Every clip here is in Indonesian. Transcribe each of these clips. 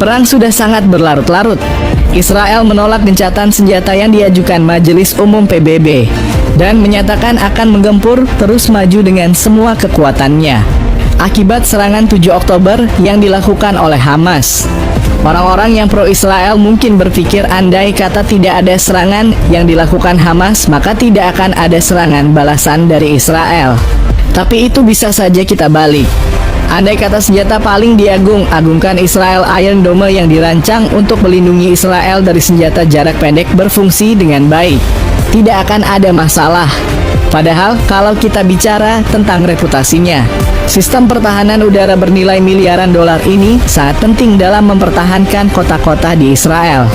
Perang sudah sangat berlarut-larut. Israel menolak gencatan senjata yang diajukan Majelis Umum PBB dan menyatakan akan menggempur terus maju dengan semua kekuatannya akibat serangan 7 Oktober yang dilakukan oleh Hamas. Orang-orang yang pro-Israel mungkin berpikir andai kata tidak ada serangan yang dilakukan Hamas, maka tidak akan ada serangan balasan dari Israel. Tapi itu bisa saja kita balik. Andai kata senjata paling diagung-agungkan Israel, Iron Dome yang dirancang untuk melindungi Israel dari senjata jarak pendek berfungsi dengan baik, tidak akan ada masalah. Padahal kalau kita bicara tentang reputasinya, sistem pertahanan udara bernilai miliaran dolar ini sangat penting dalam mempertahankan kota-kota di Israel.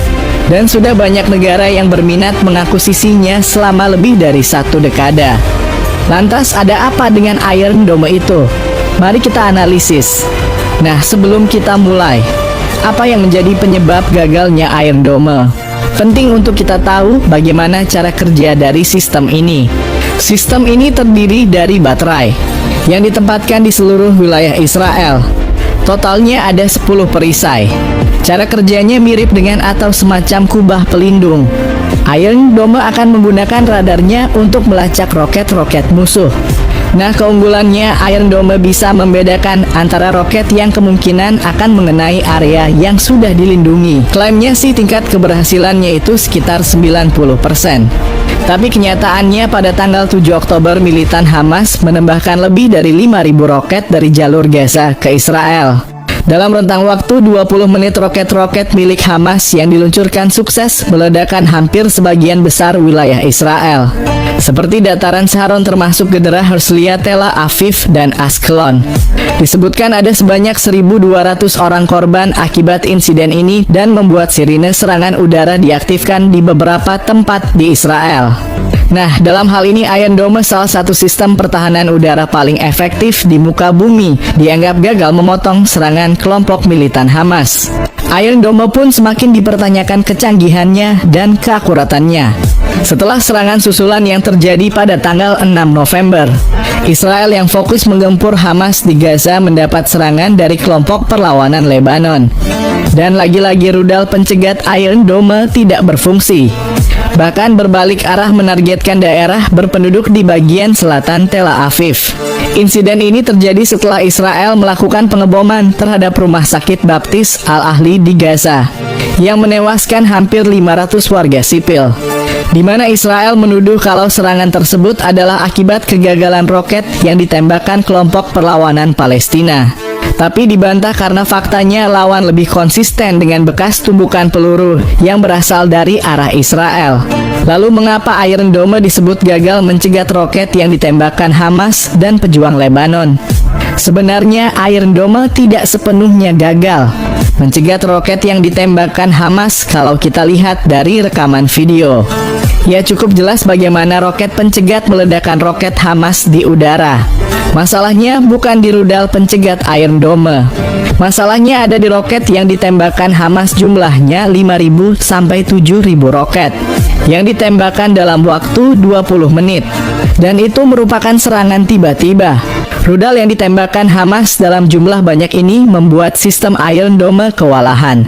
Dan sudah banyak negara yang berminat mengakuisisinya selama lebih dari 1 dekade. Lantas ada apa dengan Iron Dome itu? Mari kita analisis. Nah, sebelum kita mulai, apa yang menjadi penyebab gagalnya Iron Dome? Penting untuk kita tahu bagaimana cara kerja dari sistem ini. Sistem ini terdiri dari baterai yang ditempatkan di seluruh wilayah Israel. Totalnya ada 10 perisai. Cara kerjanya mirip dengan atau semacam kubah pelindung. Iron Dome akan menggunakan radarnya untuk melacak roket-roket musuh. Nah, keunggulannya Iron Dome bisa membedakan antara roket yang kemungkinan akan mengenai area yang sudah dilindungi. Klaimnya sih tingkat keberhasilannya itu sekitar 90%. Tapi kenyataannya pada tanggal 7 Oktober militan Hamas menembakkan lebih dari 5.000 roket dari jalur Gaza ke Israel. Dalam rentang waktu 20 menit, roket-roket milik Hamas yang diluncurkan sukses meledakkan hampir sebagian besar wilayah Israel, seperti dataran Sharon termasuk Gedera, Herzliya, Tel Aviv, dan Ashkelon. Disebutkan ada sebanyak 1.200 orang korban akibat insiden ini dan membuat sirine serangan udara diaktifkan di beberapa tempat di Israel. Nah, dalam hal ini Iron Dome, salah satu sistem pertahanan udara paling efektif di muka bumi, dianggap gagal memotong serangan kelompok militan Hamas. Iron Dome pun semakin dipertanyakan kecanggihannya dan keakuratannya setelah serangan susulan yang terjadi pada tanggal 6 November. Israel yang fokus menggempur Hamas di Gaza mendapat serangan dari kelompok perlawanan Lebanon. Dan lagi-lagi rudal pencegat Iron Dome tidak berfungsi. Bahkan berbalik arah menargetkan daerah berpenduduk di bagian selatan Tel Aviv. Insiden ini terjadi setelah Israel melakukan pengeboman terhadap rumah sakit Baptis Al-Ahli di Gaza yang menewaskan hampir 500 warga sipil, di mana Israel menuduh kalau serangan tersebut adalah akibat kegagalan roket yang ditembakkan kelompok perlawanan Palestina. Tapi dibantah karena faktanya lawan lebih konsisten dengan bekas tumbukan peluru yang berasal dari arah Israel. Lalu mengapa Iron Dome disebut gagal mencegat roket yang ditembakkan Hamas dan pejuang Lebanon? Sebenarnya Iron Dome tidak sepenuhnya gagal mencegat roket yang ditembakkan Hamas kalau kita lihat dari rekaman video. Ya, cukup jelas bagaimana roket pencegat meledakkan roket Hamas di udara. Masalahnya bukan di rudal pencegat Iron Dome. Masalahnya ada di roket yang ditembakkan Hamas, jumlahnya 5.000 sampai 7.000 roket yang ditembakkan dalam waktu 20 menit. Dan itu merupakan serangan tiba-tiba. Rudal yang ditembakkan Hamas dalam jumlah banyak ini membuat sistem Iron Dome kewalahan.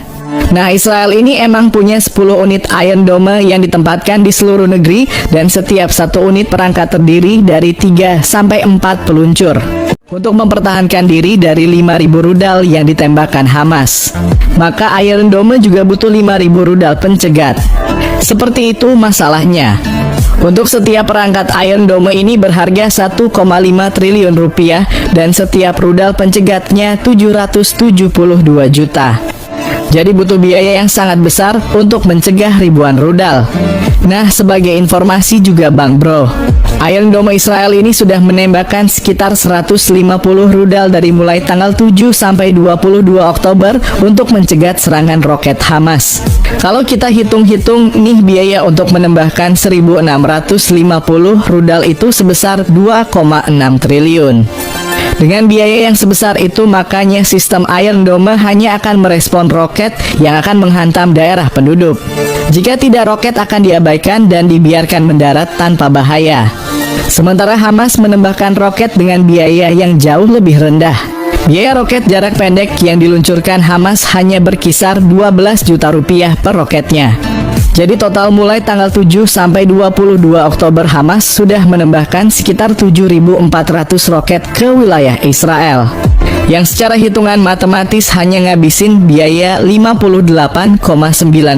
Nah, Israel ini emang punya 10 unit Iron Dome yang ditempatkan di seluruh negeri, dan setiap satu unit perangkat terdiri dari 3 sampai 4 peluncur untuk mempertahankan diri dari 5.000 rudal yang ditembakkan Hamas. Maka Iron Dome juga butuh 5.000 rudal pencegat. Seperti itu masalahnya. Untuk setiap perangkat Iron Dome ini berharga 1,5 triliun rupiah dan setiap rudal pencegatnya 772 juta. Jadi butuh biaya yang sangat besar untuk mencegah ribuan rudal. Nah, sebagai informasi juga Bang Bro, Iron Dome Israel ini sudah menembakkan sekitar 150 rudal dari mulai tanggal 7 sampai 22 Oktober untuk mencegat serangan roket Hamas. Kalau kita hitung-hitung nih, biaya untuk menembakkan 1.650 rudal itu sebesar 2,6 triliun. Dengan biaya yang sebesar itu, makanya sistem Iron Dome hanya akan merespon roket yang akan menghantam daerah penduduk. Jika tidak, roket akan diabaikan dan dibiarkan mendarat tanpa bahaya. Sementara Hamas menembakkan roket dengan biaya yang jauh lebih rendah. Biaya roket jarak pendek yang diluncurkan Hamas hanya berkisar 12 juta rupiah per roketnya. Jadi total mulai tanggal 7 sampai 22 Oktober Hamas sudah menembakkan sekitar 7.400 roket ke wilayah Israel, yang secara hitungan matematis hanya ngabisin biaya 58,9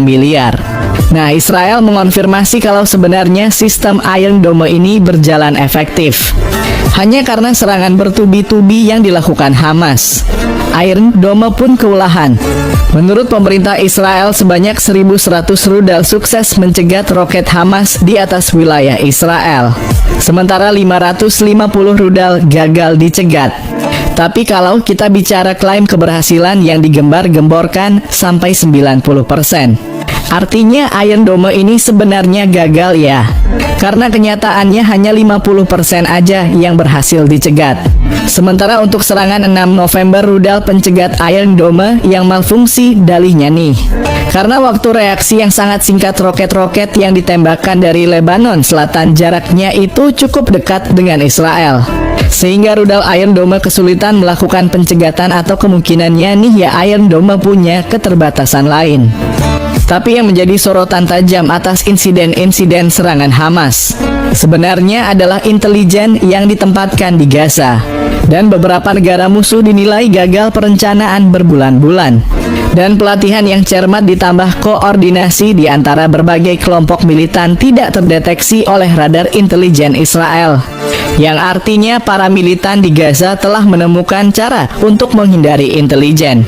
miliar. Nah, Israel mengonfirmasi kalau sebenarnya sistem Iron Dome ini berjalan efektif hanya karena serangan bertubi-tubi yang dilakukan Hamas. Iron Dome pun kewalahan. Menurut pemerintah Israel, sebanyak 1.100 rudal sukses mencegat roket Hamas di atas wilayah Israel, sementara 550 rudal gagal dicegat. Tapi kalau kita bicara klaim keberhasilan yang digembar-gemborkan sampai 90%, artinya Iron Dome ini sebenarnya gagal ya, karena kenyataannya hanya 50% aja yang berhasil dicegat. Sementara untuk serangan 6 November, rudal pencegat Iron Dome yang malfungsi dalihnya nih, karena waktu reaksi yang sangat singkat roket-roket yang ditembakkan dari Lebanon Selatan jaraknya itu cukup dekat dengan Israel, sehingga rudal Iron Dome kesulitan melakukan pencegatan atau kemungkinannya nih ya Iron Dome punya keterbatasan lain. Tapi yang menjadi sorotan tajam atas insiden-insiden serangan Hamas sebenarnya adalah intelijen yang ditempatkan di Gaza. Dan beberapa negara musuh dinilai gagal perencanaan berbulan-bulan. Dan pelatihan yang cermat ditambah koordinasi di antara berbagai kelompok militan tidak terdeteksi oleh radar intelijen Israel, yang artinya para militan di Gaza telah menemukan cara untuk menghindari intelijen.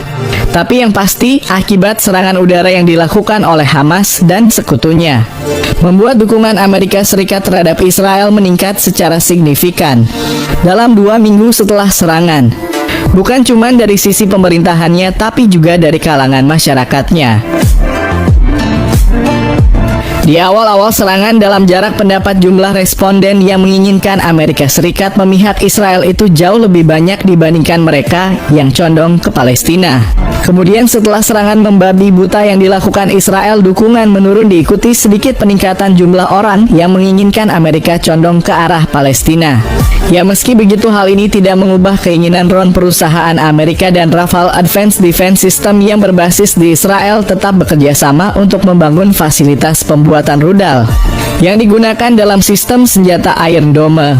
Tapi yang pasti, akibat serangan udara yang dilakukan oleh Hamas dan sekutunya membuat dukungan Amerika Serikat terhadap Israel meningkat secara signifikan dalam 2 minggu setelah serangan. Bukan cuma dari sisi pemerintahannya, tapi juga dari kalangan masyarakatnya. Di awal-awal serangan, dalam jarak pendapat jumlah responden yang menginginkan Amerika Serikat memihak Israel itu jauh lebih banyak dibandingkan mereka yang condong ke Palestina. Kemudian setelah serangan membabi buta yang dilakukan Israel, dukungan menurun diikuti sedikit peningkatan jumlah orang yang menginginkan Amerika condong ke arah Palestina. Ya, meski begitu hal ini tidak mengubah keinginan drone perusahaan Amerika dan Rafale Advanced Defense System yang berbasis di Israel tetap bekerja sama untuk membangun fasilitas pembuatan rudal yang digunakan dalam sistem senjata Iron Dome.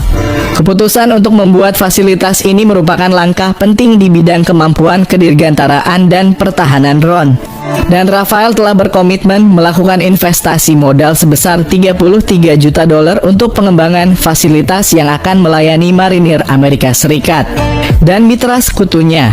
Keputusan untuk membuat fasilitas ini merupakan langkah penting di bidang kemampuan kedirgantaraan dan pertahanan drone. Dan Rafale telah berkomitmen melakukan investasi modal sebesar 33 juta dolar untuk pengembangan fasilitas yang akan melayani marinir Amerika Serikat dan mitra sekutunya.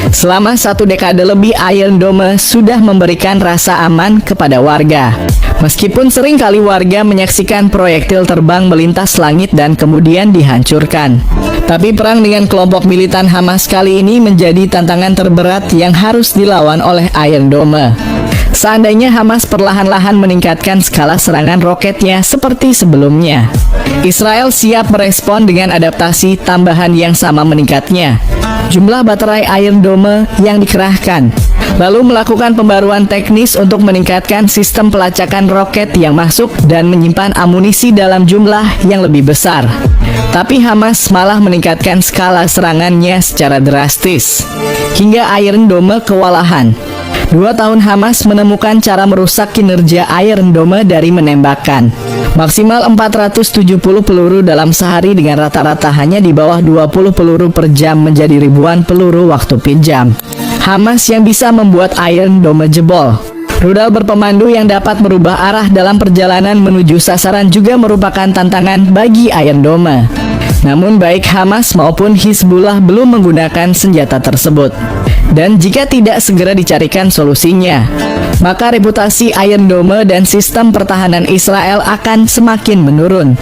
Selama 1 dekade lebih, Iron Dome sudah memberikan rasa aman kepada warga. Meskipun sering kali warga menyaksikan proyektil terbang melintas langit dan kemudian dihancurkan. Tapi perang dengan kelompok militan Hamas kali ini menjadi tantangan terberat yang harus dilawan oleh Iron Dome. Seandainya Hamas perlahan-lahan meningkatkan skala serangan roketnya seperti sebelumnya, Israel siap merespon dengan adaptasi tambahan yang sama meningkatnya jumlah baterai Iron Dome yang dikerahkan, lalu melakukan pembaruan teknis untuk meningkatkan sistem pelacakan roket yang masuk dan menyimpan amunisi dalam jumlah yang lebih besar. Tapi Hamas malah meningkatkan skala serangannya secara drastis, hingga Iron Dome kewalahan. 2 tahun Hamas menemukan cara merusak kinerja Iron Dome dari menembakkan maksimal 470 peluru dalam sehari dengan rata-rata hanya di bawah 20 peluru per jam menjadi ribuan peluru waktu pinjam Hamas yang bisa membuat Iron Dome jebol. Rudal berpemandu yang dapat merubah arah dalam perjalanan menuju sasaran juga merupakan tantangan bagi Iron Dome. Namun baik Hamas maupun Hizbullah belum menggunakan senjata tersebut. Dan jika tidak segera dicarikan solusinya, maka reputasi Iron Dome dan sistem pertahanan Israel akan semakin menurun.